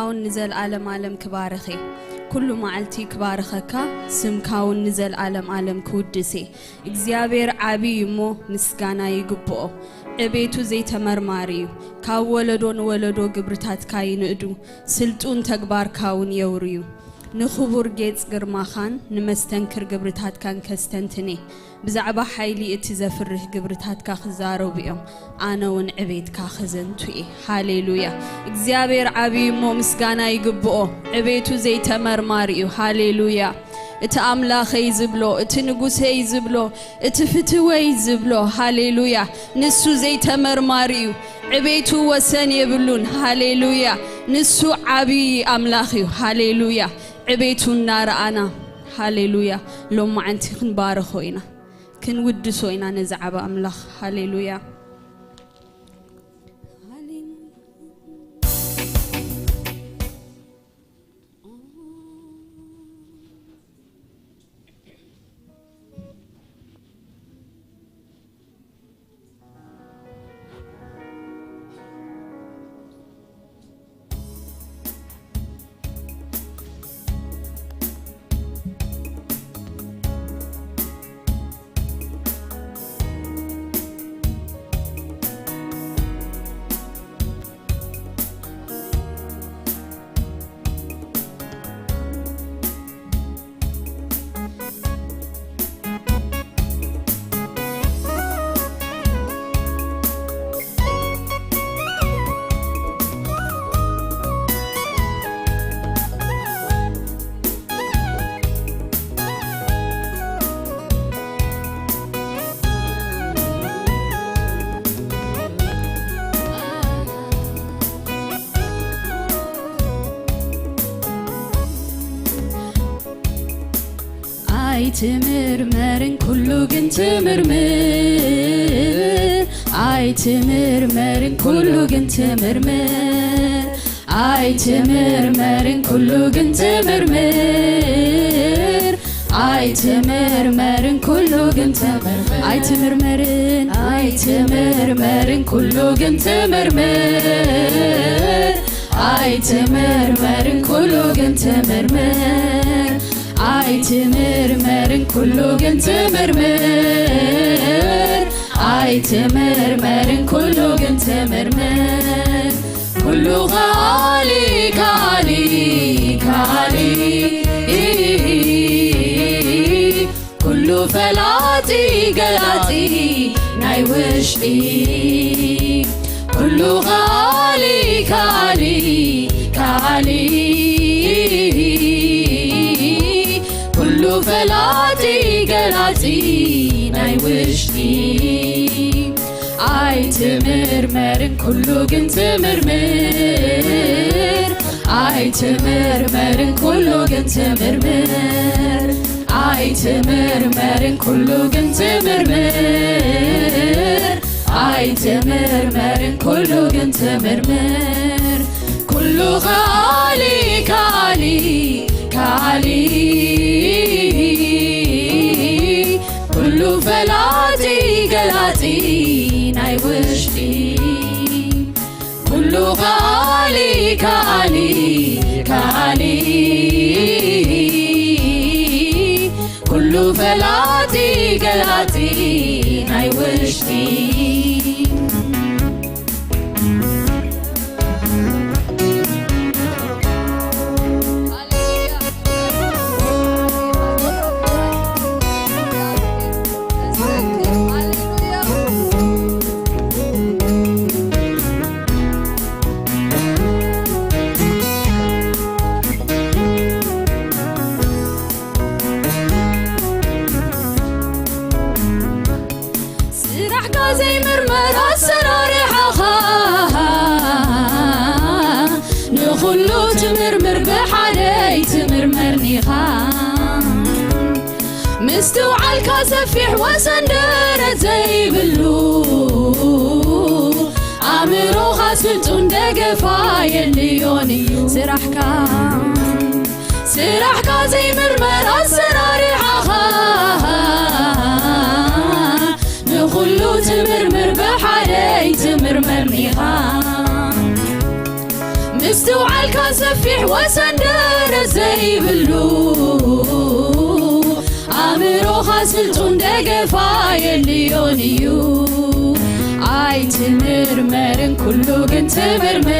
سمكاون نزل عالم كبارخي كل معلتي كبارخك سمكاون نزل عالم كودسي እግዚአብሔር عبي مو مسكانا يقبو عبيتو زي تمرماريو كاو ولدو قبرتات كاين ادو سلطون تكبار كاون يوريو نخبر جيتس قرماخان نمستنكر قبرتات كان كستنتني بزعبا حيلي اتزافره قبرتات كاخزارو بيوم انا ون عبيت كاخزنتوي هاليلويا እግዚአብሔር عبي مو مسكانا يقبو عبيتو زي تمرماريو هاليلويا ات املاخي زبلو ات نغوسي زبلو ات فتوي زبلو هاليلويا نسو زي تمرماريو عبيتو وسن يبلون هاليلويا نسو عبي املاخيو هاليلويا عبيتو النار انا هاليلويا لو ما انت خنبارخوينا كن ودسوينا نزعب املاخ هاليلويا تمرمرن كله جن تمرمر اي تمرمرن كله جن تمرمر اي تمرمرن كله جن تمرمر اي تمرمرن كله جن تمرمر اي تمرمرن كله جن تمرمر اي تمرمرن كله جن تمرمر اي تمرمرن كله جن تمرمر اي تمرمرن كله جن تمرمر كله غالي غالي غالي كله فلاتي غلاتي ناي وشقي كله غالي غالي غالي كله فلاتي غلاتي ناي وشقي اي تمرمرن كله جن تمرمر اي تمرمرن كله جن تمرمر اي تمرمرن كله جن تمرمر اي تمرمرن كله جن تمرمر كله غالي غالي غالي كله فلاتي غلاتي ناي وشقي كله غالي غالي غالي كله فلاتي غلاتي ناي وشقي زي مرمر السرارحها نخلو تمرمر بحالي تمرمرنيها مستوعى الكاسفيح وسندر زي بلو عمرو خاسلتون دقفا يليوني سرحكا زي مرمر السرارحها نخلو تمرمر بحالي تمرمرنيها مستوعى سفيح وسندر زي بلو أمروها سلطون دقفا يليونيو أي تمرمرن كله جن تمرمر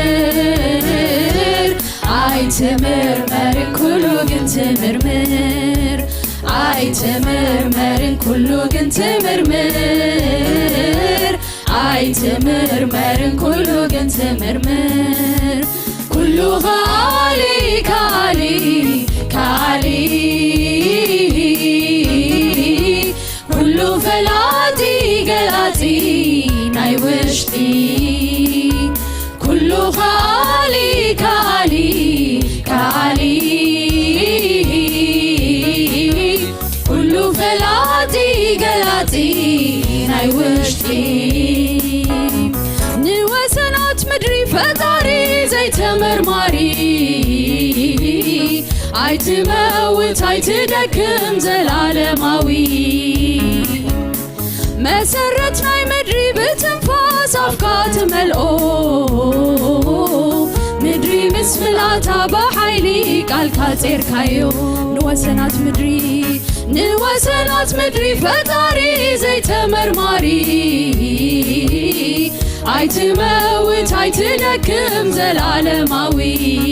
أي تمرمرن كله جن تمرمر أي تمرمرن كله جن تمرمر أي تمرمرن كله جن تمرمر كله غالي كالي كالي كله فلاتي قلاتي ناي وشتي كله غالي كالي كالي كله فلاتي قلاتي ناي وشتي نوسنات مدري فتاري زي تمرماري أي تموت أي تدكم زلالماوي مسرتنا مدري بتنفاس أفكات ملؤو مدري مسفلاتا بحيلي قال كاتير كايو نوسنات مدري فتاري زي تمرماري أي تموت أي تدكم زلالماوي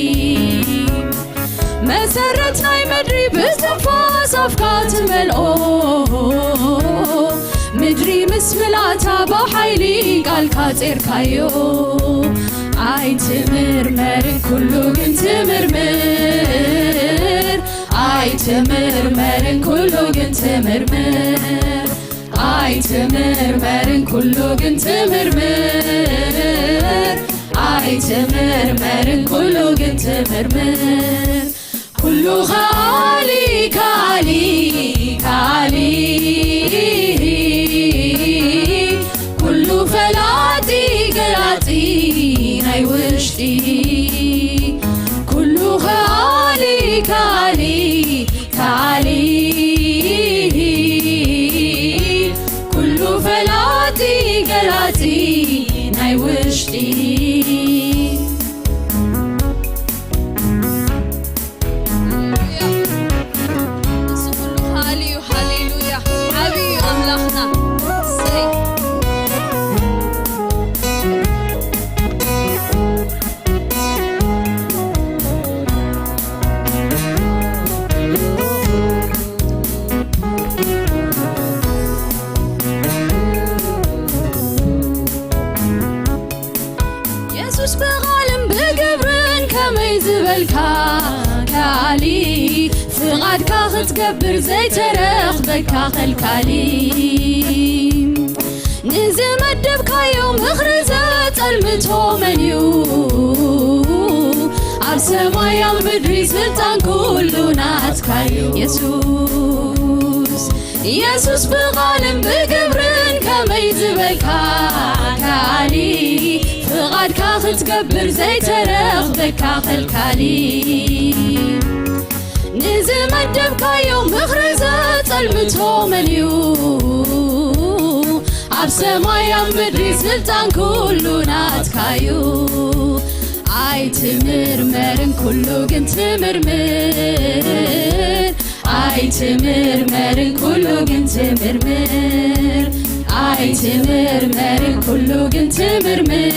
مسرتنا مدري بتنفاس أفكات ملؤو مدري مسفلاتا بحيلي قال كاتير كايو أي تمرمرن كله جن تمرمر أي تمرمرن كله جن تمرمر أي تمرمرن كله جن تمرمر أي تمرمرن كله جن تمرمر كله غالي كالي كالي كله فلاتي قلاتي ناي وشتي كله غالي كالي كالي كله فلاتي قلاتي ناي وشتي كالي فغاد كاخت كبر زي ترخبك كاخل كالي نزم الدبكا يوم اخرزت المتو منيو عالسما يام بدري سلطان كله ناتكايو يسوس بغالم بقبرن كما يزبك كالي فغاد كاخت كبر زي ترخبك كاخل كالي نزم الدبكا يوم اخرزت المتو منيو عالسما يام بدري سلطان كله ناتكايو أي تمرمرن كله جن تمرمر أي تمرمرن كله جن تمرمر أي تمرمرن كله جن تمرمر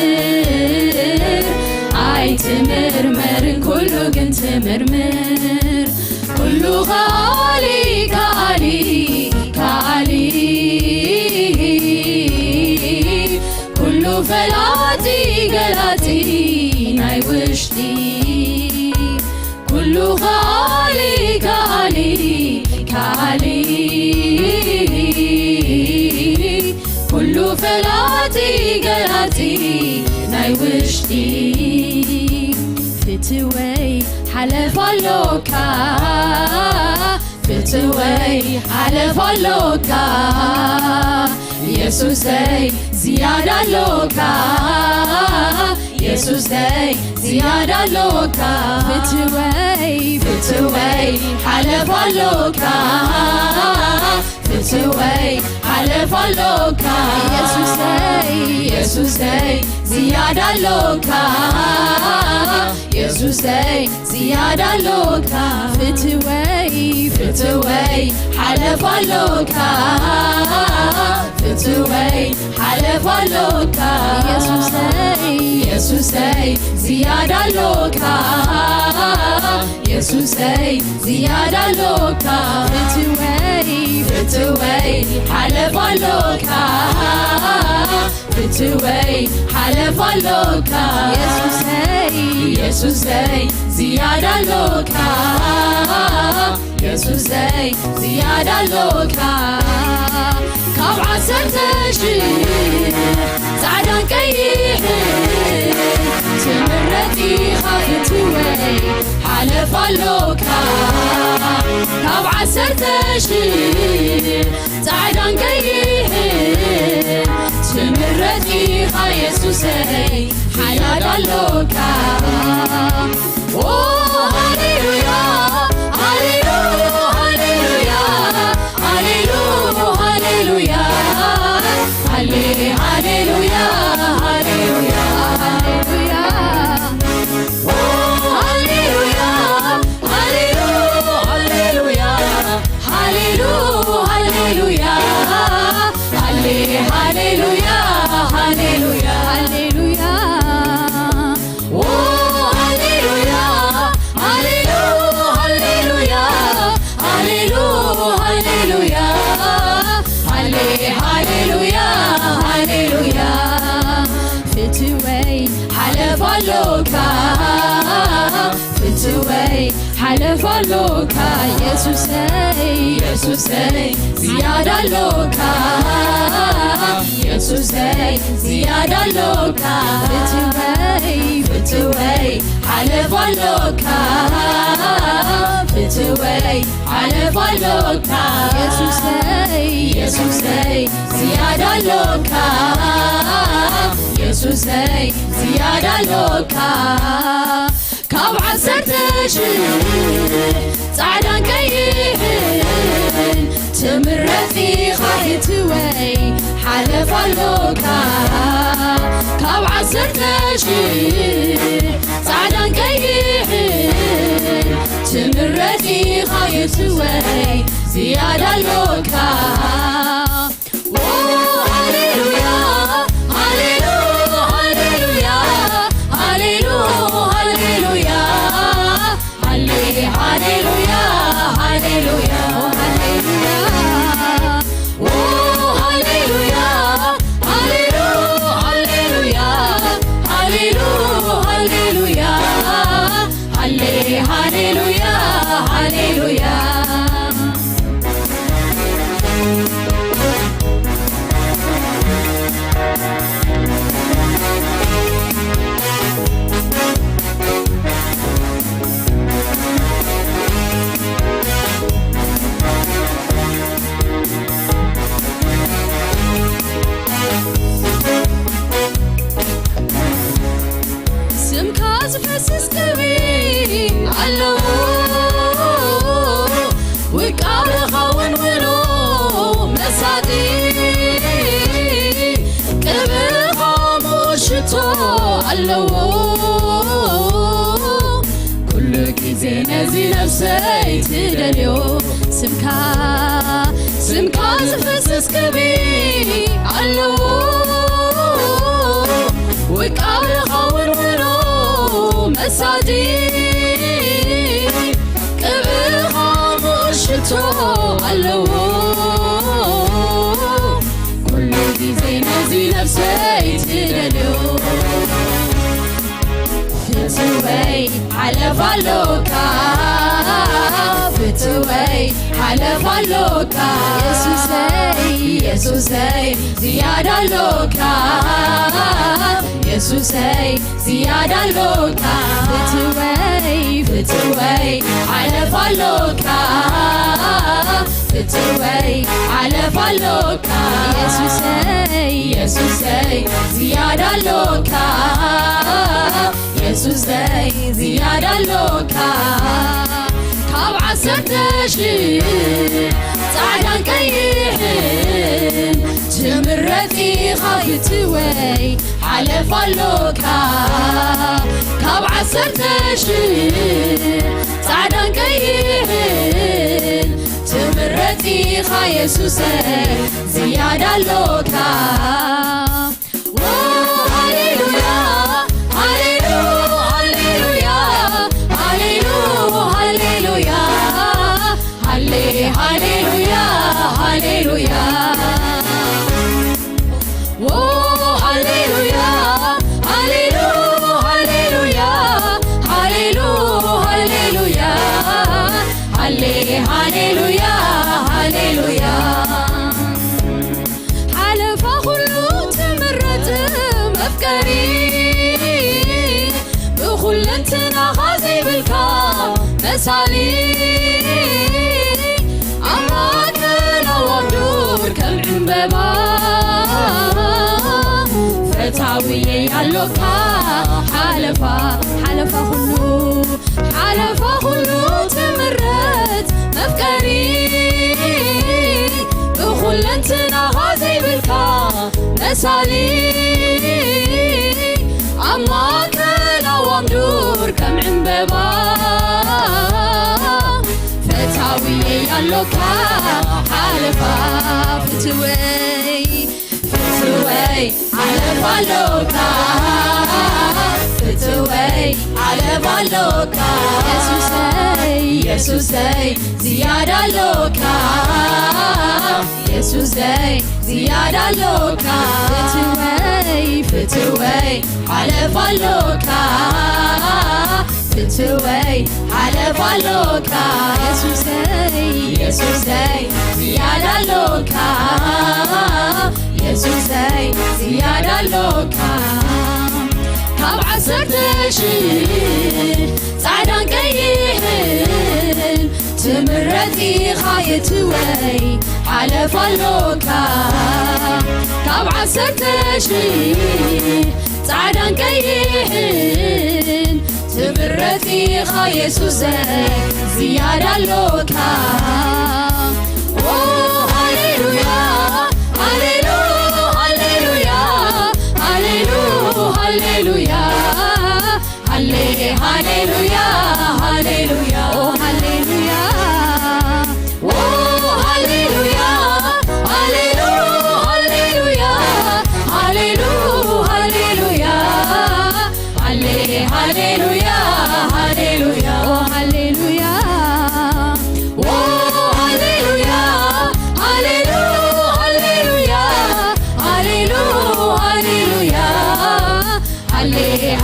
أي تمرمرن كله جن تمرمر كله غالي كالي كالي كله فلاتي قلاتي ناي وشتي كله غالي كالي كالي كله فلاتي قلاتي ناي وشتي فتوي حلف اللوكا فتوي حلف اللوكا يسوس داي زيادة لوكا يسوس داي زيادة لوكا فتوي حلف اللوكا فتوي حلف حلفالوكا يسوسي زيادة لوكا يسوسي زيادة لوكا فتوي حلفالوكا فتوي حلفالوكا يسوسي زيادة لوكا يسوسي زيادة لوكا فتوي حلفالوكا فتوي حلفالوكا يسوسي زيادة لوكا يسوسي زيادة لوكا كاب عسرتشي زعدان كيحي تمرتي خايتوي حلفالوكا كاب عسرتشي زعدان كيحي تمرتي خايسوسي حلفالوكا حلفالوكا يسوسي زيادة لوكا يسوسي زيادة لوكا فتوي حلفالوكا فتوي حلفالوكا يسوسي زيادة لوكا يسوسي زيادة لوكا كاب عسرتشي زعدان كيحن تمرتي خايتوي حلفالوكا كاب عسرتشي زعدان كيحن تمرتي خايتوي زيادة لوكا كل كيزي نزي نفسي تدليو سمكا زفسس كبي علو وقابل خاور ونو مسادي قبل خاموشتو علو كل كيزي نزي نفسي تدليو فتوي حلفالوكا فتوي حلفالوكا يسوسي زيادة لوكا يسوسي زيادة لوكا فتوي حلفالوكا فتوي حلفالوكا يسوسي زيادة لوكا يسوسي زيادة لوكا كاب عسرتشي زعدان كيحن خايتوي حلف اللوكا كاب عسرتشي صعدان كيهن تمرتي خايسوسي زيادة اللوكا هاليلويا هاليلويا هاليلويا هاليلويا هاليلويا هاليلويا هاليلويا هاليلويا هاليلويا هاليلويا هاليلويا حلف كله تمرت مفكري بكل انتنا غازي بالكام مسالي أماك لو أبدور كم عنبابا فتاوية يالوكا حلفا كله تمرت مفكري بكل انتنا غازي بالكام مسالي أماك لو أبدور كم عنبابا فتاوية يالوكا حلفا فتوي حلف اللوكا فتوي حلف اللوكا يسوسي زيادة اللوكا يسوسي زيادة اللوكا فتوي حلف اللوكا فتوي حلف اللوكا يسوسي زيادة اللوكا يسوسي زيادة اللوكا كاب عسرتشي صعدان كيهن تمرتي خايتوي حلف اللوكا كاب عسرتشي صعدان كيهن تمرتي خايسوسي زيادة اللوكا هاليلويا هاليلويا هاليلويا هاليلويا هاليلويا هاليلويا هاليلويا هاليلويا هاليلويا هاليلويا هاليلويا هاليلويا هاليلويا هاليلويا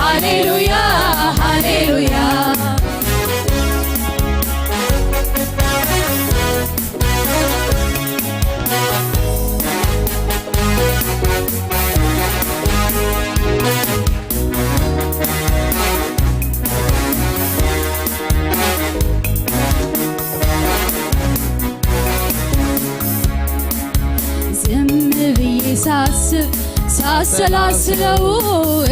هاليلويا هاليلويا ዝም ብዬ ሳሰላስለው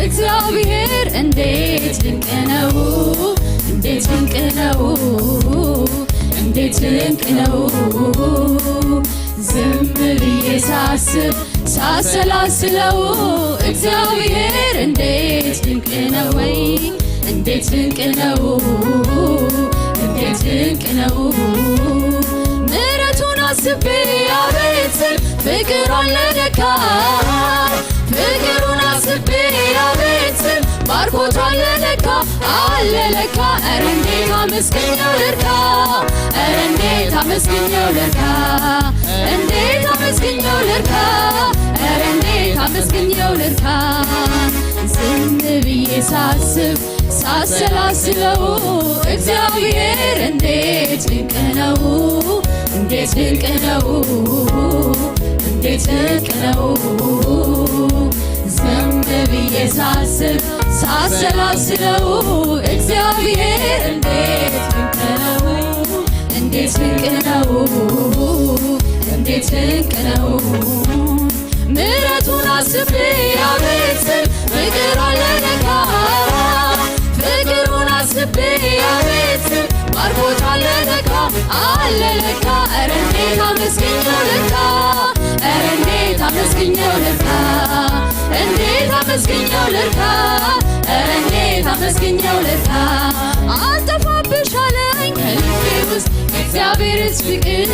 እግዚአብሔር እንዴት ድንቅ ነው እንዴት ድንቅ ነው እንዴት ድንቅ ነው ዝም ብዬ ሳሰላስለው እግዚአብሔር እንዴት ድንቅ ነው እንዴት ድንቅ ነው እንዴት ድንቅ ነው ምሕረቱን አስቤ አቤት ፍቅር አለለካ ፍቅሩን አስቤ አቤት ባርኮት አለለካ አለለካ ኧረ እንዴት አመስግኜው ልርካ ኧረ እንዴት አመስግኜው ልርካ እንዴት አመስግኜው ልርካ ኧረ እንዴት አመስግኜው ልርካ ዝም ብዬ ሳሰላስለው እግዚአብሔር እንዴት ድንቅ ነው እንዴት ድንቅ ነው እንዴት ድንቅ ነው ዝም ብዬ ሳሰላስለው እግዚአብሔር እንዴት ድንቅ ነው እንዴት ድንቅ ነው እንዴት ድንቅ ነው ምሕረቱን አስቤ አቤት ፍቅር አለለካ ፍቅሩን አስቤ አቤት ባርኮት አለለካ አለለካ ኧረ እንዴት አመስግኜው ልርካ ኧረ እንዴት አመስግኜው ልርካ አመስግኜው ልርካ አልጠፋብሻለኝ ከልቤ ውስጥ የእግዚአብሔርስ ፍቅር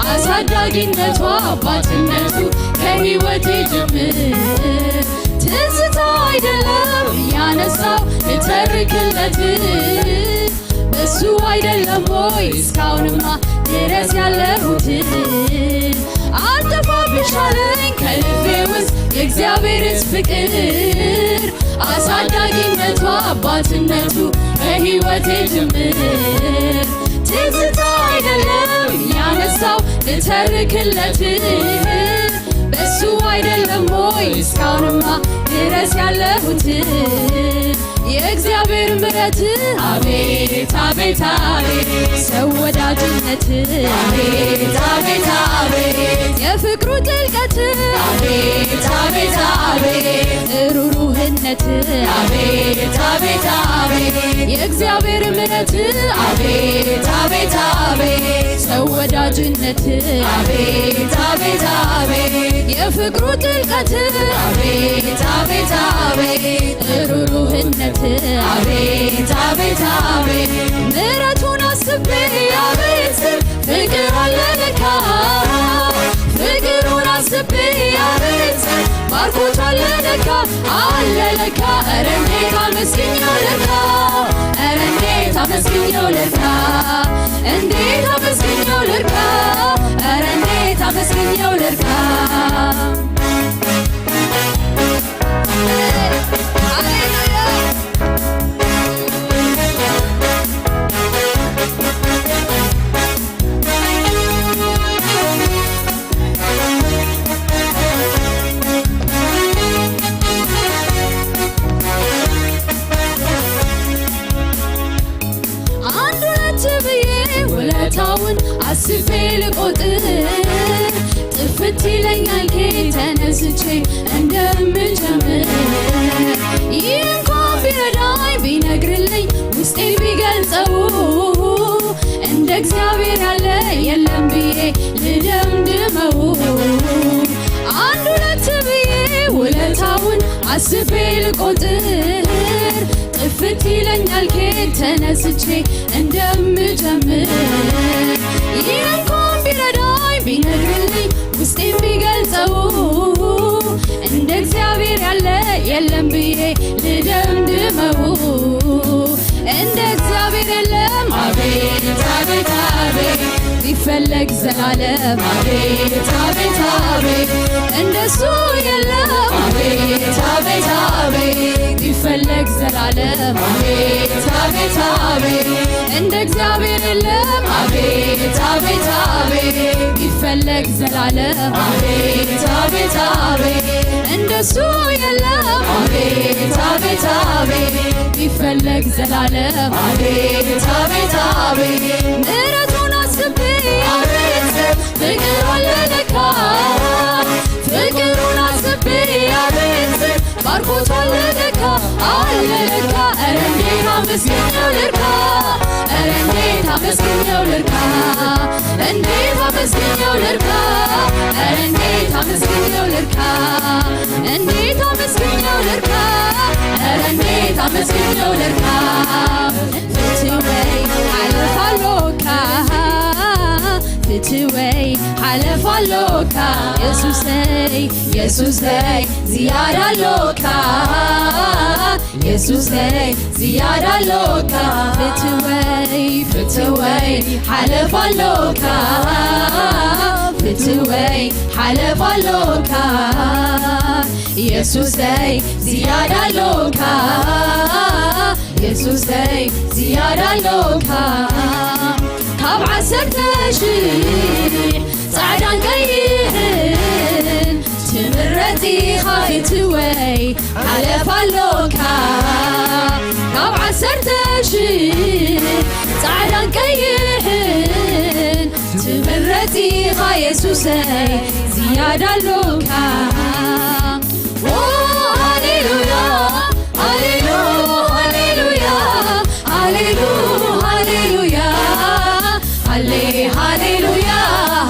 አሳዳጊነቱ አባትነቱ ከሕይወቴ ጅምር ትዝታ አይደለም ያነሳው ልተርክለት እሱ አይደለም ሆይ እስካሁንማ ድረስ ያለሁት አልጠፋብሻለኝ ከልቤ ውስጥ የእግዚአብሔርስ ፍቅር አሳዳጊነቱ አባትነቱ ከሕይወቴ ጅምር ትዝታ አይደለም ያነሳው ልተርክለት በሱ አይደለም ሆይ እስካሁንማ ድረስ ያለሁት የእግዚአብሔር ምሕረት አቤት አቤት አቤት ሰው ወዳጅነት አቤት አቤት አቤት የፍቅሩ ጥልቀት አቤት አቤት አቤት ሩሩህነት አቤት አቤት አቤት የእግዚአብሔር ምሕረት አቤት አቤት አቤት ሰው ወዳጅነት አቤት አቤት አቤት የፍቅሩ ጥልቀት አቤት አቤት አቤት ሩሩህነት አቤት አቤት አቤት ምሕረቱን አስቤ አቤት ፍቅር አለ ለካ ፍቅሩን አስቤ አቤት ባርኮት አለ ለካ አለ ለካ ኧረ እንዴት አመስግኜው ልርካ ኧረ እንዴት አመስግኜው ልርካ እንዴት አመስግኜው ልርካ ኧረ እንዴት አመስግኜው ልርካ አስቤ ልቆጥር ጥፍት ይለኛል ከተነስቼ እንደምጀምር ይህ እንኳን ቢረዳኝ ቢነግርልኝ ውስጤ ቢገልጸው እንደ እግዚአብሔር ያለ የለም ብዬ ልደምድመው አንድ ሁለት ብዬ ውለታውን አስቤ ልቆጥር ጥፍት ይለኛል ከተነስቼ እንደምጀምር ይህ እንኳን ቢረዳኝ ቢነግርልኝ ውስጤ ቢገልጸው እንደ እግዚአብሔር ያለ የለም ብዬ ልደምድመው እንደ እግዚአብሔር የለም አቤት አቤት አቤት ቢፈለግ ዘላለም አቤት አቤት አቤት እንደሱ የለም አቤት አቤት አቤት ቢፈለግ ዘላለም አቤት አቤት አቤት እንደ እግዚአብሔር የለም አቤት አቤት አቤት ቢፈለግ ዘላለም አቤት አቤት አቤት እንደሱ የለም አቤት አቤት አቤት ቢፈለግ ዘላለም አቤት አቤት አቤት ምሕረቱን አስቤ አቤት ፍቅር አለ ለካ ፍቅሩን አስቤ አቤት ባርኮት አለ ለካ አለ ለካ ኧረ እንዴት አመስግኜው ልርካ ኧረ እንዴት አመስግኜው ልርካ እንዴት አመስግኜው ልርካ ኧረ እንዴት አመስግኜው ልርካ እንዴት አመስግኜው ልርካ ኧረ እንዴት አመስግኜው ልርካ ፍትወይ አለፋሎካ ፍትወይ አለፋሎካ ኢየሱሰይ ኢየሱሰይ ዚያዳሎካ ኢየሱሰይ ዚያዳሎካ ፍትወይ ፍትወይ አለፋሎካ ፍትወይ አለፋሎካ ኢየሱሰይ ዚያዳሎካ ኢየሱሰይ ዚያዳሎካ ካብ 10,000 ጻዕዳን ቀይሕን ትምረፂኻ ፍትወይ ሓለፋሎካ ካብ 10,000 ጻዕዳን ቀይሕን ትምረፂኻ ኢየሱሰይ ዝያዳሎካ ሃሌሉያ ሃሌሉያ ሃሌሉያ ሃሌሉያ ሃሌሉያ ሃሌሉያ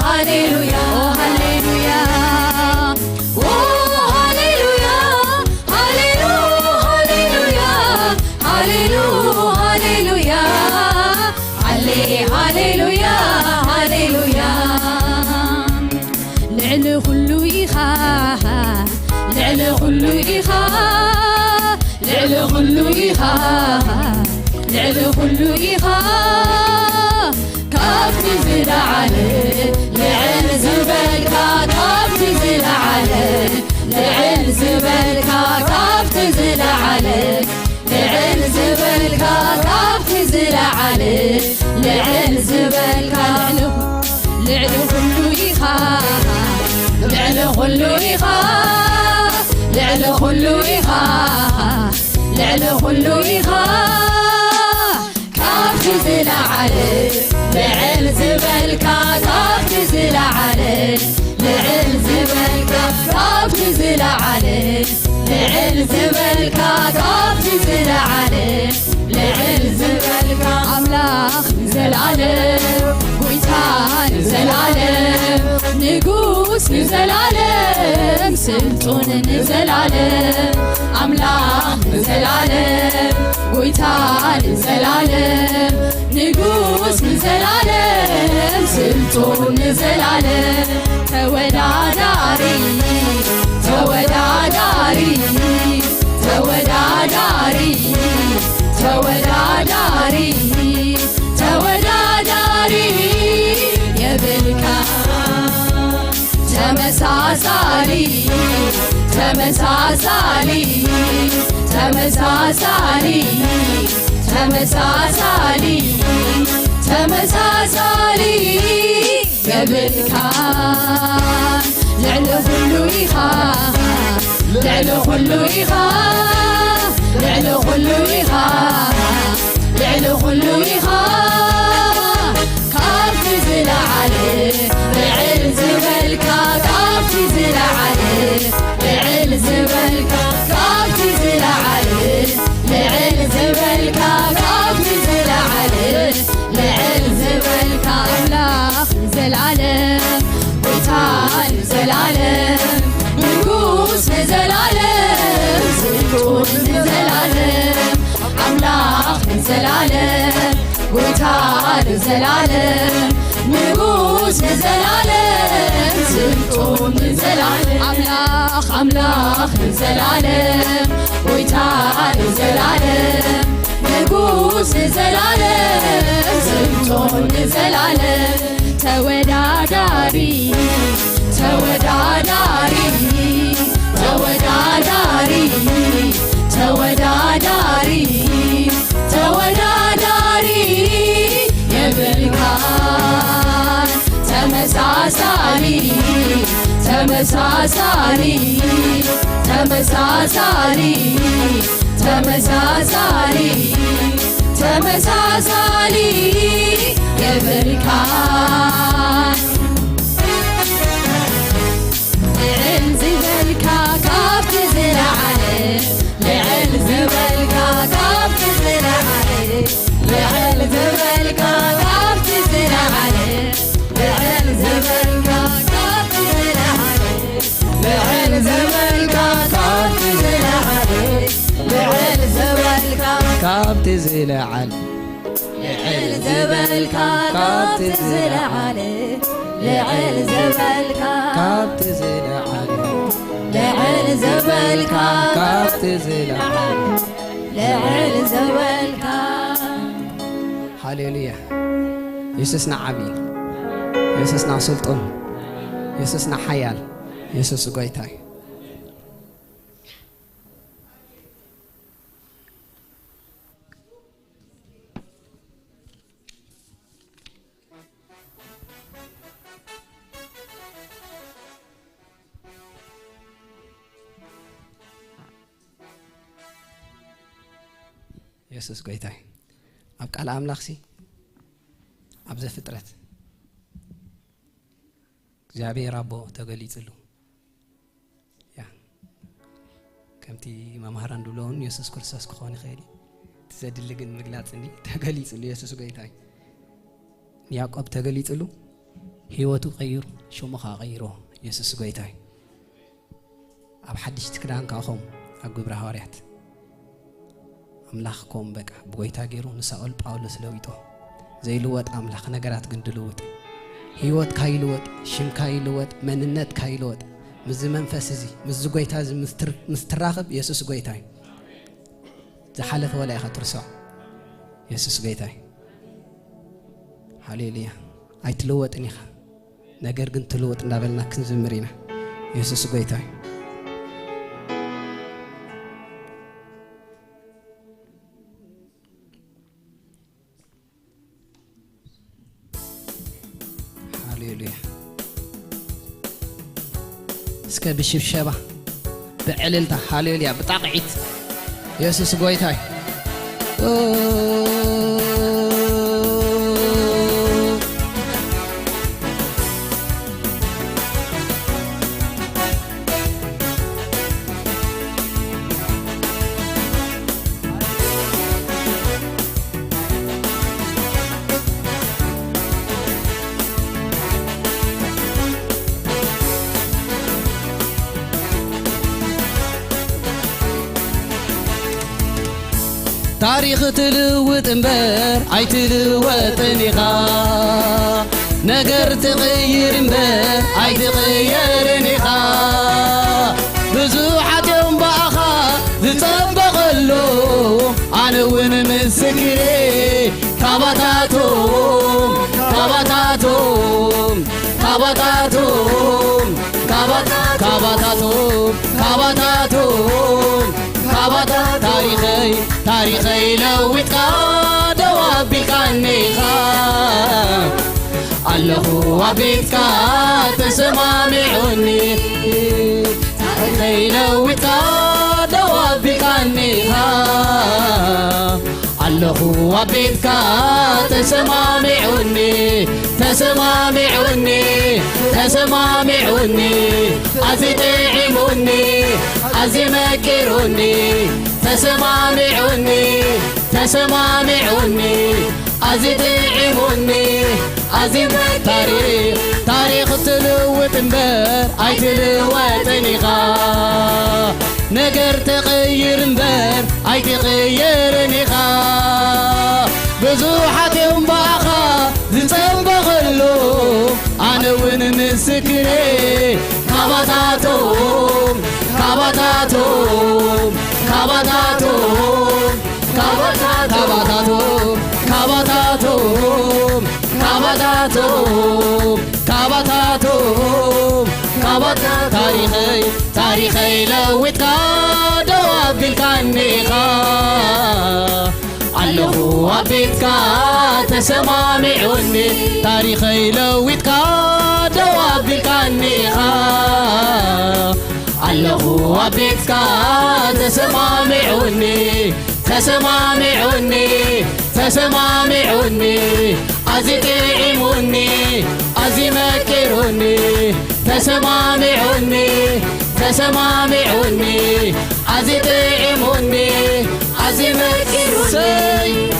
ሃሌሉያ ሃሌሉያ ሃሌሉያ لعل كل إخا لعل كل إخا لعل كل إخا لعل كل إخا كافت زلعله لعل زبلكا كافت زلعله لعل زبلكا كافت زلعله لعل زبلكا كافت زلعله لعل زبلكا لعل كل إخا لعل كل إخا لعل كل إخا لعل كل إخا كافت زلعله لعل زبلكا كافت زلعله لعل زبلكا كافت زلعله لعل زبلكا كافت زلعله لعل زبلكا أملاخ زلعله ويتان زلعله نقوس زلعله سلطون زلعله أملاخ زلعله ويتان زلعله نقوس زلعله سلطون زلعله توداداري توداداري توداداري توداداري توداداري يا بلكا تمساسالي تمساسالي تمساسالي تمساسالي تمساسالي يا بلكا لعل كل إخا لعل كل إخا لعل كل إخا لعل كل إخا كافت زلعله لعل زبلكا كافت زلعله لعل زبلكا كافت زلعله لعل زبلكا كافت زلعله لعل زبلكا أملاخ زلعله ويتان زلعله نقوس زلعله سلطون زلعله أملاخ زلعله ويتان زلعله نقوس زلعله سلطون زلعله أملاخ أملاخ زلعله ويتان زلعله نقوس زلعله سلطون زلعله توداداري توداداري توداداري توداداري توداداري يا بلكان تمساسالي تمساسالي تمساسالي تمساسالي تمساسالي يا بلكان لعل زبلكا كافت زلعله لعل زبلكا كافت زلعله لعل زبلكا كافت زلعله لعل زبلكا كافت زلعله لعل زبلكا كافت زلعله لعل زبلكا كافت زلعله لعل زبلكا كافت زلعله لعل زبلكا كافت زلعله لعل زبلكا كافت زلعله لعل زبلكا هاليلويا يسوسنا عبي يسوسنا سلطان يسوسنا حيال يسوس غويتاي يسوس غويتاي أبقى الأملاخسي أبزه فطرت እግዚአብሔር አቦ ተገሊጽሉ ያ ከምቲ መምሃራን ድሎን ኢየሱስ ክርስቶስ ክኾን ይኽእል ትዘድልግን ምግላጽኒ ተገሊጽሉ ኢየሱስ ጌታዬ ያዕቆብ ተገሊጽሉ ህይወቱ ቀይሩ ሹሙኻ ቀይሮ ኢየሱስ ጌታዬ ኣብ ሓድሽቲ ክዳን ካኹም ኣብ ግብረ ሐዋርያት አምላክኮም በቃ በጎይታ ገይሩ ንሳኦል ጳውሎስ ለዊጦ ዘይልወጥ አምላክ ነገራት ግን ድልውጥ هيوت كايلوت شم كايلوت مننت كايلوت مز منفس زي مز قويتا زي مستراقب يسوس قويتاي زحلف ولا يخطرسع يسوس قويتاي هاليلويا اي تلوت انيخا ነገር ግን ትልወጥ እንዳበልና ክንዝምሪና ኢየሱስ ጎይታይ ሃሌሉያ እስከ ብሽብሸባ በዕልልታ ሃሌሉያ በጣቅዒት ኢየሱስ ጎይታይ ታሪኽ ትልውጥ እምበር ኣይትልወጥኒኻ ነገር ትቕይር እምበር ኣይትቕየርኒኻ ብዙሓት እዮም ባእኻ ዝፀበቐሉ ኣነ እውን ምስክሬ ካባታቶም ካባታቶም ካባታቶም ካባታቶም ካባታቶም ካባታ ታሪኸይ ለዊጥካ ደዋቢልካኒኻ ኣለኹ ኣብ ቤትካ ተሰማሚዑኒ ታሪኸይ ለዊጥካ ደዋቢልካኒኻ ኣለኹ ኣብ ቤትካ ተሰማሚዑኒ ተሰማሚዑኒ ተሰማሚዑኒ ኣዚ ጥዒሙኒ ኣዚ መኪሩኒ تسمعوني تسمعوني أزيدعوني أزيد تاريخ تلوت مبر أي تلوتني غا نجر تغير مبر أي تغيرني غا بزوحة يوم باخا زنبغلو أنا وين مسكري كابتاتهم كابتاتهم كابتاتهم كابتاتهم كابتاتهم كابتاتهم كابتاتهم كابتاتهم تاريخي لويتك دوابيلكانيخا الله وبيتك تسمعوني تاريخي لويتك دوابيلكانيخا الله وبيتك تسمعوني تسمعوني تسمعوني أزي تعيموني أزي مكروني تسمعوني تسمعوني أزي تعيموني أزي مكروني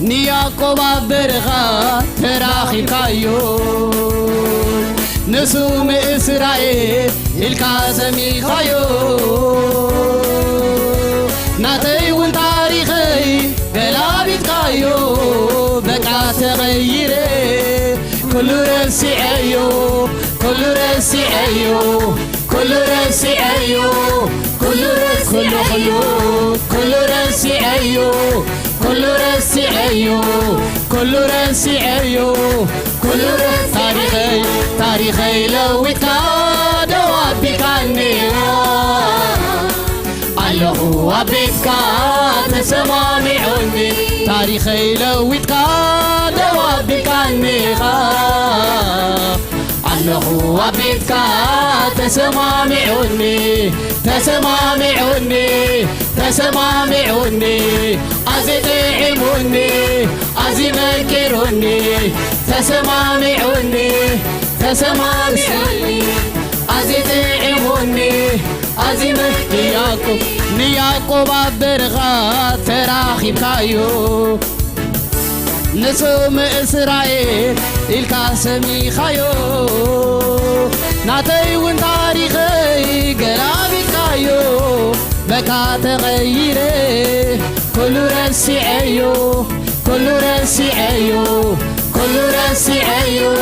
نياقوب برغا تراخي كايو نسوم إسرائيل الكازمي كايو ناتي والتاريخي بلابيت كايو بقى تغيري كل رسي أيو كل رسي أيو كل رسي أيو كل رسي أيو كل رسي أيو كل رسي أيو كل رسي أيو كل رسي تاريخي لويتك دوابيلكانيخا الله وبيتك تسمعوني تاريخي لويتك دوابيلكانيخا الله وبيتك تسمعوني تسمعوني تسمعوني أزي تعيموني أزي مكروني تسمعوني تسمعوني أزي تعيموني أزي مكروني نياقوب برغا تراخي كايو نسوم إسرائيل الكاسمي خيو ناتي وين تاريخي قلابي كايو بكا تغيري كل رسي عيو كل رسي عيو كل رسي عيو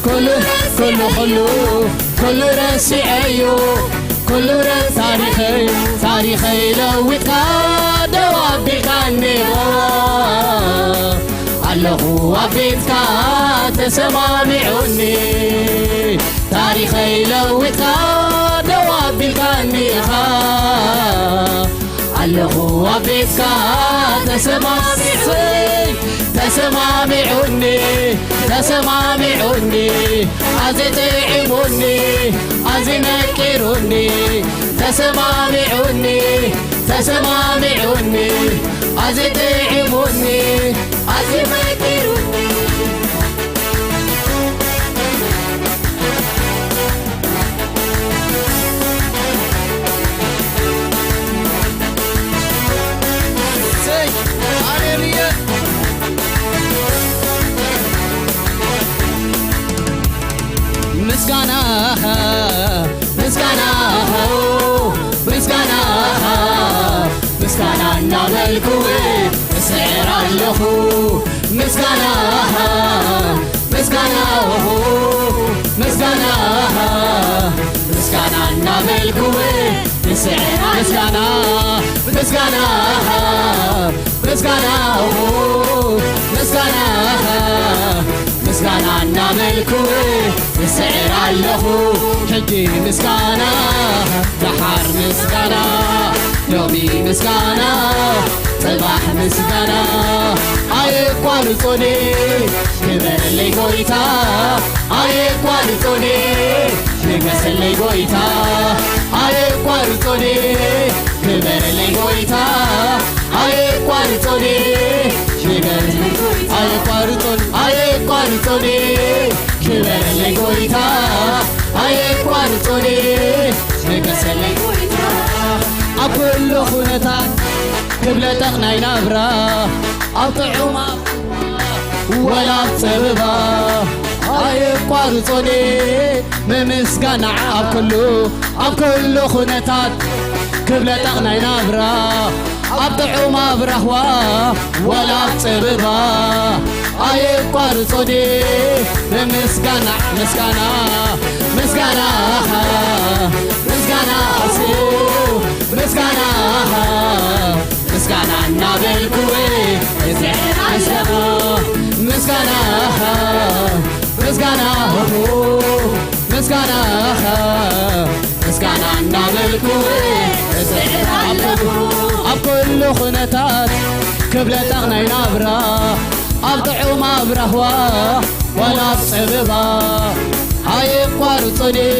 كل رسي عيو كل رسي تاريخي لو دواب الكنيغا اللهو عبيتك تسمعوني تاريخي لوتك دواب الكنيغا اللهو عبيتك تسمعوني عزي تعموني عزي نكروني تسمعوني عزي تعموني عزي نكروني مسكانا نعملكوه سعر اللهو مسكانا نعملكوه سعر مسكانا نعملكوه سعر اللهو حجي مسكانا دحار مسكانا يومي مسكانا صباح مسكانا أيقوان صوني كبر اللي قويتا أيقوان صوني نقص اللي قويتا أيقوان صوني كبر اللي قويتا أيقوان صوني أيقوان صوني كبر اللي قويتا أيقوان صوني نقص اللي قويتا أكل خنتان قبل تقنعي نبرا أطعما ولا تصببا أي قارصوني ممسكنا أكل خنتان قبل تقنعي نبرا أطعما برهوا ولا تصببا أي قارصوني ممسكنا مسكنا مسكانا نابلكوه زعر عشقا مسكانا نابلكوه زعر عشقا أبكل خنتات كبلة تغني نابرا أبطعو ما برهوا ولا بصببا هاي قارصني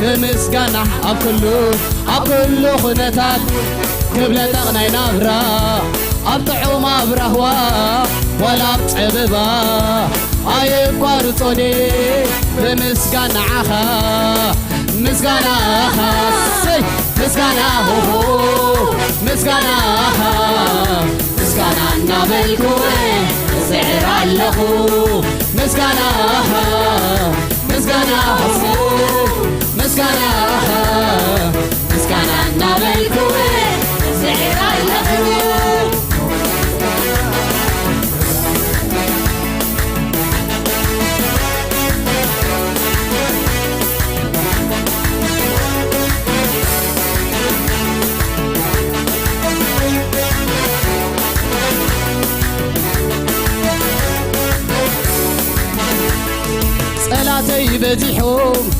مسكانا أبكل خنتات قبل تغني نبرا أبطعو ما برهوا ولا بصببا أي قارصوني بمسكان عخا مسكان نابلكوه زعر اللهو مسكان نابلكوه زعر اللهو صلاتي بزحوم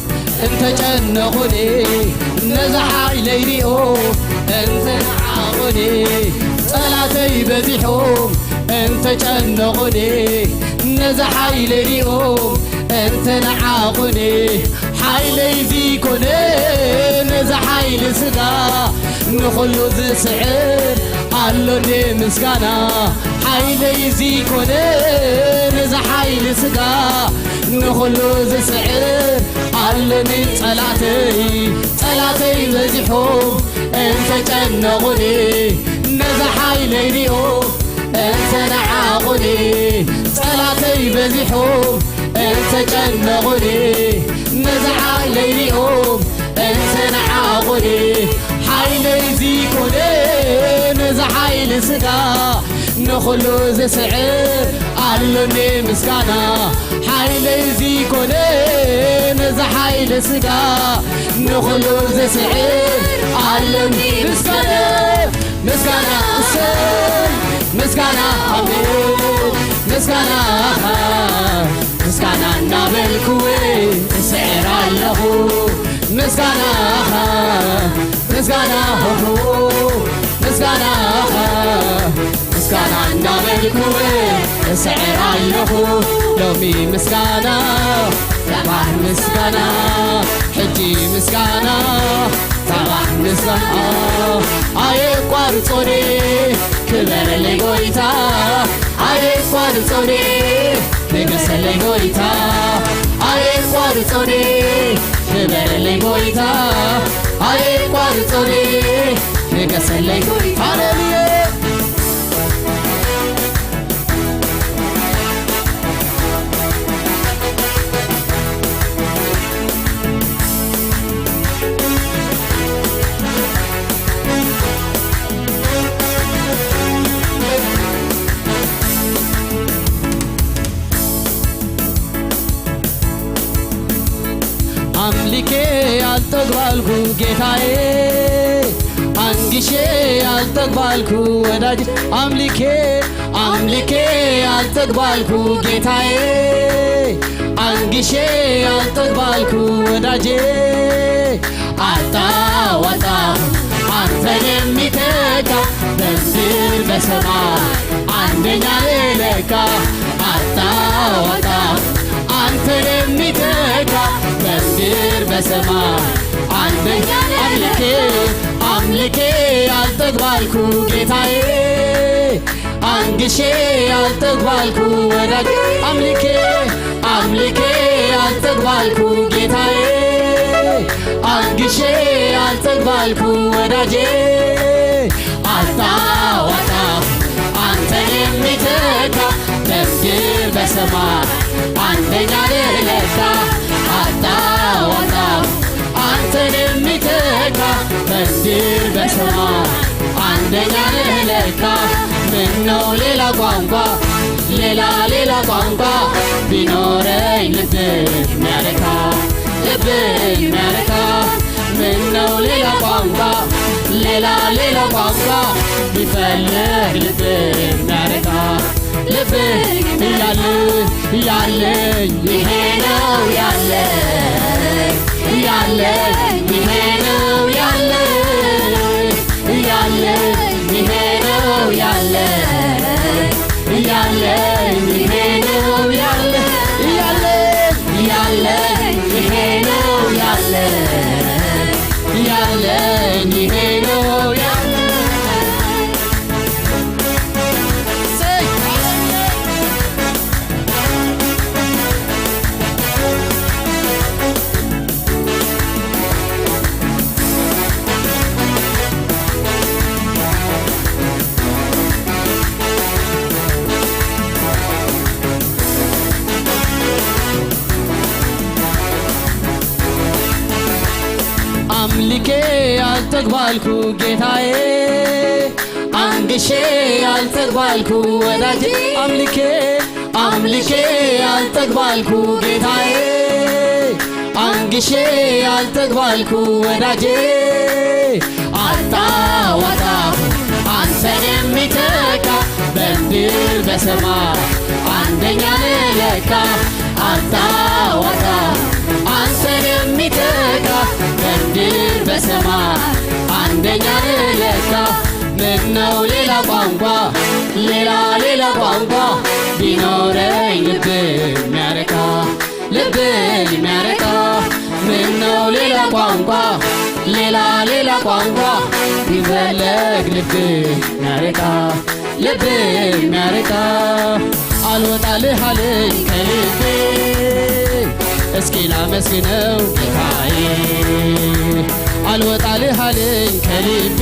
انت جنخوني نزحاي ليريو انت نعاوني صلاتي بزحوم انت جنخوني نزحاي ليريو انت نعاوني حايلي زيكوني نزحاي لسدا نخلو ذي سعر قالوني مسكانا حايلي زيكوني نزحاي لسدا نخلو ذي سعر قالوني صلاتي بزحوم انت جنغوني نزحاي ليريو انت نعاقني صلاتي بزحوم انت جنغني نزعى ليليهم انت نعاقني حيلي زيكوني نزحي لسدا نخلو زسعر علمي مسكانا حيلي زيكوني نزحي لسدا نخلو زسعر علمي مسكانا مسكانا مسكانا أمين مسكانا مسكانا نابلكوي سعر الله مسكانا مسكانا مسكانا مسكانا نابلكوي سعر الله لومي مسكانا صباح مسكانا حجي مسكانا صباح مسكانا أي قارصوني كبر لي قويتا أي قارصوني نقص لي قويتا أي قارصوني كبر لي قويتا أي قارصوني نقص لي قويتا أملكي ألتقبالكو جيتاي أنجشي ألتقبالكو وداج أملكي ألتقبالكو جيتاي أنجشي ألتقبالكو وداجي أتا وتا أنت نميتكا بنزل بسماء عندنا ليلك أتا وتا أنت نميتكا بنزل بسماء عندنا أملكي ألتقبالكو جيتاي أنجشي ألتقبالكو وداج أملكي ألتقبالكو جيتاي أنجشي ألتقبالكو وداجي أتا وتا أنت نميتكا بنزل بسماء عندنا ليلك أتا وتا أنت نميتكا بنزل بسماء عندنا ليلك منو ليلا قوانقا ليلا قوانقا بنوري لبي مالكا منو ليلا قوانقا ليلا قوانقا بفلق لبي مالكا لبي يالي يهينو يالي يهينو يالي يهينو يالي يهينو يالي يهينو يالي يهينو يالي أملكي ألتقبالكو جيتاي أنجشي ألتقبالكو وداجي أملكي ألتقبالكو جيتاي أنجشي ألتقبالكو وداجي أتا وتا أنت نميتكا بنزل بسماء عندنا ليلك أتا وتا أنت نميتكا بنزل بسماء عندنا ليلك منو ليلا قوانقا ليلا قوانقا بنوري لبي مالكا منو ليلا قوانقا ليلا قوانقا بفلق لبي مالكا الوطا لحالي كلبي اسكي ላመስግነው ጌታዬ አልወጣልህ አለኝ ከልቤ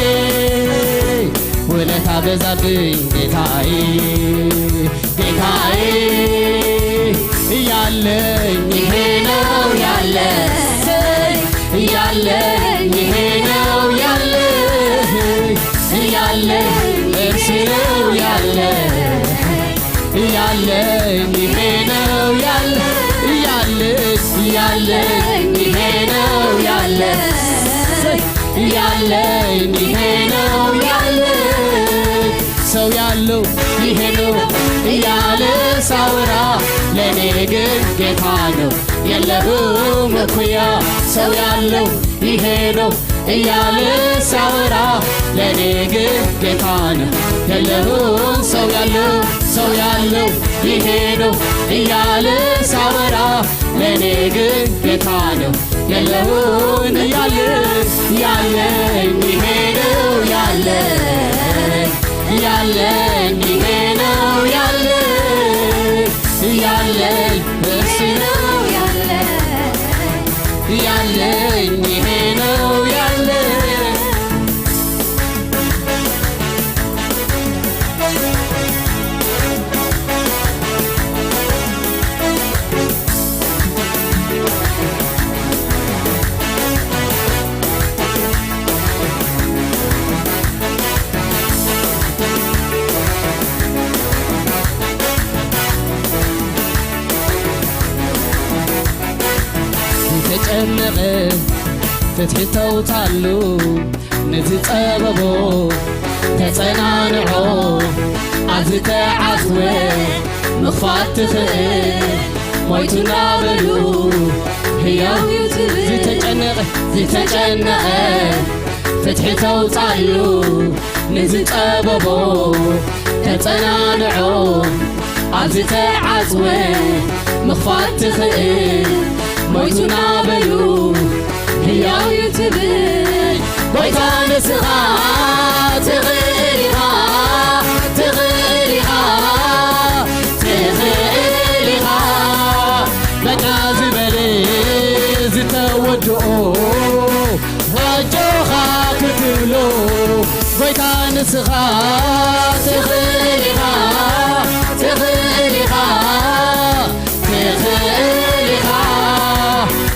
ውለታ በዛብኝ ጌታዬ ጌታዬ እያለኝ ይሄ ነው ያለ እያለኝ ይሄ ነው ያለ እያለኝ እርሱ ነው ያለ እያለኝ ይሄ ነው ያለ እያለኝ ይሄ ነው ያለ እያለኝ ይሄ ነው ያለ ሰው ያለው ይሄ ነው እያለ ሳወራ ለኔ ግን ጌታ ነው የለውም እኩያ ሰው ያለው ይሄ ነው እያለ ሳወራ ለኔ ግን ጌታ ነው የለውም ሰው ያለው ይሄ ነው እያለ ሳወራ ለኔ ግን ጌታ ነው የለውም ያለኝ ይሄ ነው ያለኝ ይሄ ነው ያለኝ እርሱ ነው ያለኝ ይሄ ነው ያለኝ ተጨነቀ ፍትሕተውታሉ ንዝጸበቦ ተጸናንዖ ኣዝተዓጽወ ምኽፋት ትኽእል ሞይቱና በሉ ሕያው ዝተጨነቐ ፍትሕተውታሉ ንዝጸበቦ ተጸናንዖ ኣዝተዓጽወ ምኽፋት ትኽእል ሞይቱና በሉ ሕያው ትብል ጎይታ ንስኻ ትኽእል ኢኻ በቃ ዝበለ ዝተወድኦ ዋጆኻ ክትብሎ ጎይታ ንስኻ ትኽእል ኢኻ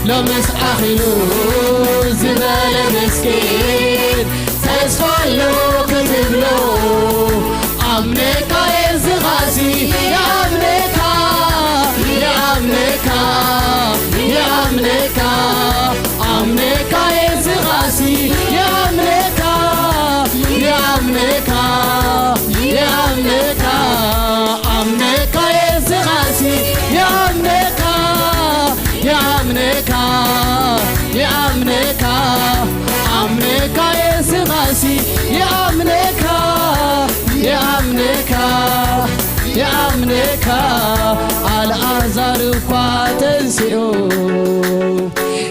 لمس أخلو زبال مسكين تسفلو كتبلو أمنيكا يزغاسي يا أمنيكا أمنيكا يزغاسي يا أمنيكا أمنيكا يزغاسي يا أمنيكا أمنيكا يسغاسي يا أمنيكا على أزار فاتنسيو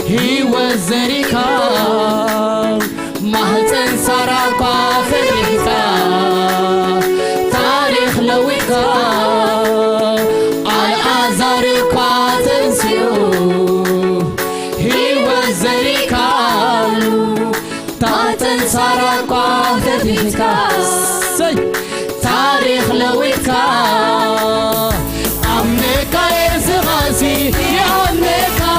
هي وزريكا مهتن سراقا فريقا تاريخ لويكا على أزار فاتنسيو سارقا تبيكا تاريخ لويكا أمنيكا يزغاسي يا أمنيكا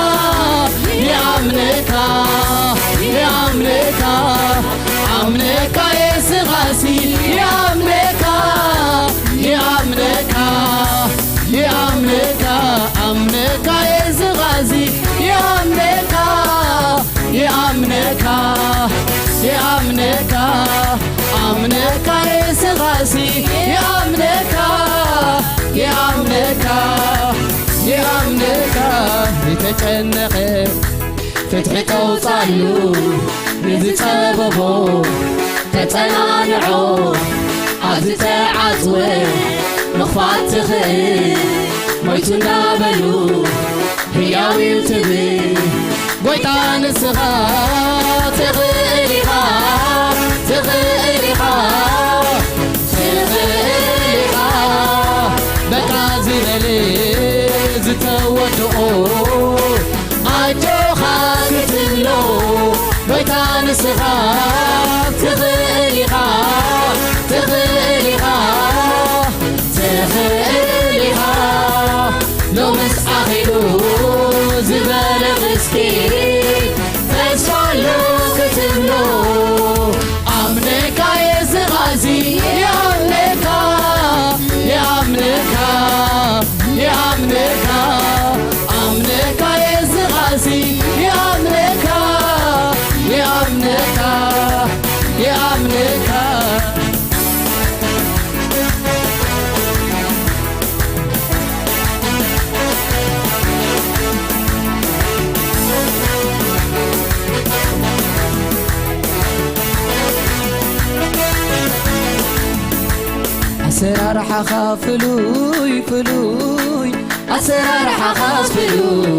أمنيكا يزغاسي يا أمنيكا أمنيكا يزغاسي يا أمنيكا أمنيكا يسغاسي يا أمنيكا يتجنق فتحكو صالو نزتببو تتنانعو أزتعزوه مخفات تخيل مويتنا بلو ሕያው ትብል ጎይታ ንስኻ ትኽእል ኢኻ በቃ ዝበለ ዝተወድኦ ኣጆኻ ክትብሎ ጎይታ ንስኻ ትኽእል ኢኻ مسكين تسفالو كتبلو أمنكا يزغازي يأمنكا يأمنكا يأمنكا أمنكا يزغازي يأمنكا يأمنكا يأمنكا أسرار حخا فلوي فلوي أسرار حخا فلوي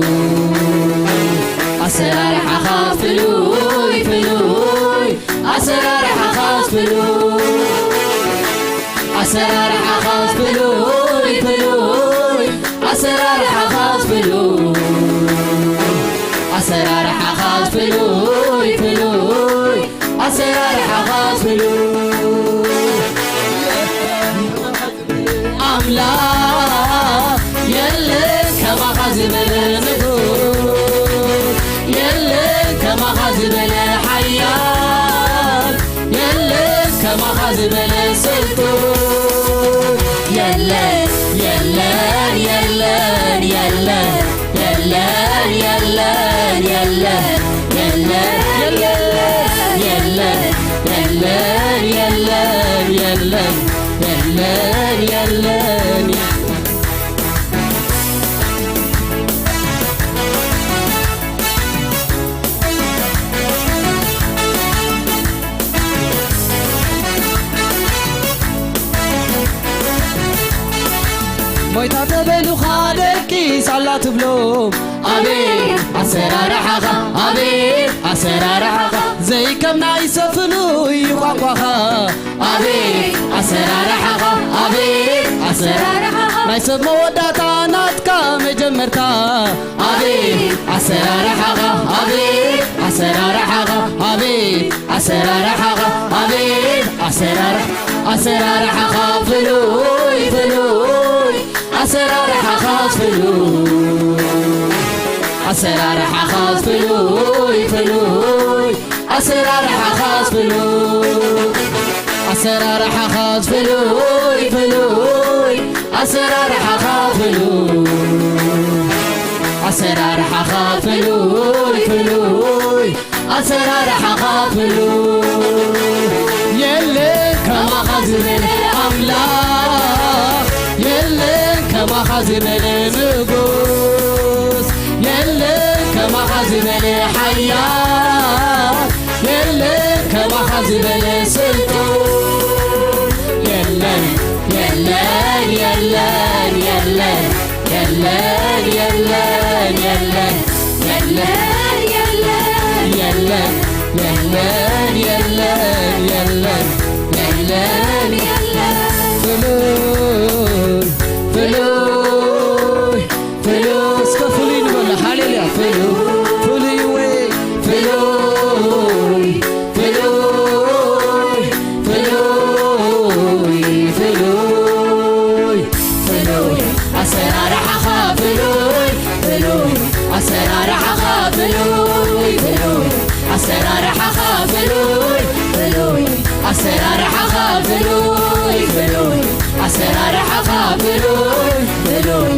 أسرار حخا فلوي فلوي أسرار حخا فلوي أسرار حخا فلوي فلوي أسرار حخا فلوي أسرار حخا فلوي فلوي أسرار حخا فلوي أملاك يلي كما خزبل نقول يلي كما خزبل حيان يلي كما خزبل سلطون يلي يلي يلي يلي يلي يلي يلي يلي يلي يلي يلي يلي يلان يلان مويتا تبلو خالكي صلاة بلوم أبي أسرار حقا أبي أسرار حقا زي كم نايس فلو يخاقوها أبي أسرار حقا أبي أسرار حقا نايس موداتا ناتكا مجمرتا أبي أسرار حقا أبي أسرار حقا أبي أسرار حقا أبي أسرار حقا فلوي فلوي أسرار حقا فلوي أسرار حقا فلوي فلوي أسرار حقا فلوي أسرار حقا فلوي فلوي أسرار حقا فلوي أسرار حقا فلوي فلوي أسرار حقا فلوي يلي كما خزبل أملاك يلي كما خزبل نقوس يلي كما خزبل حيات يلي كما خزبل سلطون يلي يلي يلي يلي يلي يلي يلي يلي يلي يلي يلي يلي يلي فلوي فلوي فلوي اسكفلي نقول هاليلويا فلوي فلوي فلوي فلوي فلوي فلوي فلوي أسرار حقا فلوي فلوي أسرار حقا فلوي فلوي أسرار حقا فلوي فلوي أسرار حقا فلوي فلوي أسرار حقا فلوي فلوي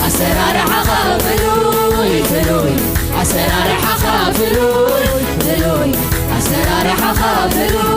أسرار حقا فلوي فلوي أسرار حقا فلوي فلوي أسرار حقا فلوي